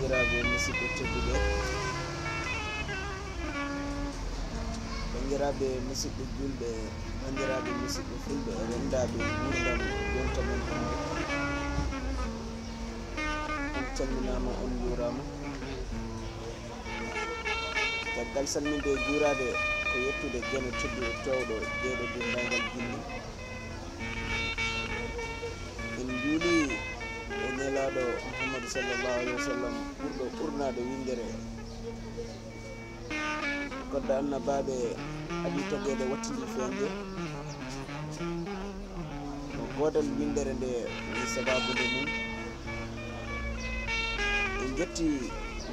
bandiraɓe musidɓe tedduɓe, bandiraɓe musidɓe julɓe, bandiraɓe musidɓe fulɓe e rendaɓe gurdam jonta men hande. On calminama, on jurama. Caggal salminde e juurade ko yettude jeno tedduɗo towɗo jeeɗo dendagal jinni. En juuli e nelaɗo Muhammadu sallallahu alayhi wa sallam ɓurɗo ɓurnade windere. Godda annabaɓe adi tagede wattidi feñde. No godal windere nde woni sababude mum. En jetti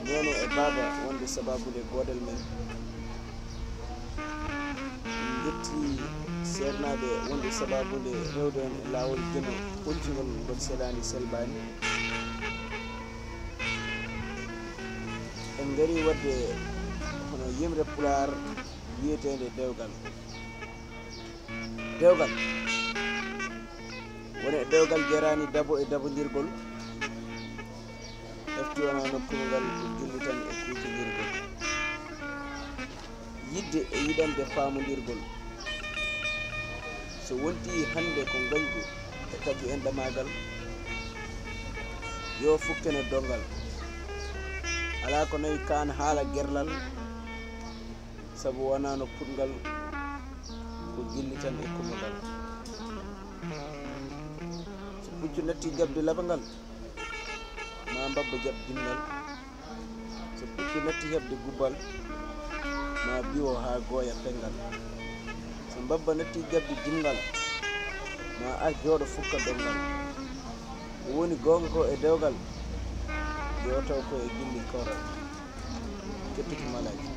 nene e baba wonde sababude godal men. En jetti sernaɓe wonde sababude rewde en e lawol jeno ɓoccugol ngol selani selbani. En gari wadde hono yimre pular wiyetede dewgal. Dewgal woni e dewgal jarani dabo e dabodirgol. Efti wona nokkude ngal ko jullitan e kuutodirgol. Yidde e yiɗande paamodirgol. So wonti hande ko gañgu e kadi enɗamagal, yo fukkene dongal. Ala ko nayi kan haala gerlal, sabu wonano putgal ko gillitan e kumogal. So puccu natti jabde labangal, ma mbabba jab dimngal. So puccu natti hebde gubbal, ma biwo ha gooya pengal. So mbabba natti jabde dimngal, ma ar jooɗo fukka dongal. Woni gonga ko e dewgal, yo taw ko e gilli koral. Kettuki malaji.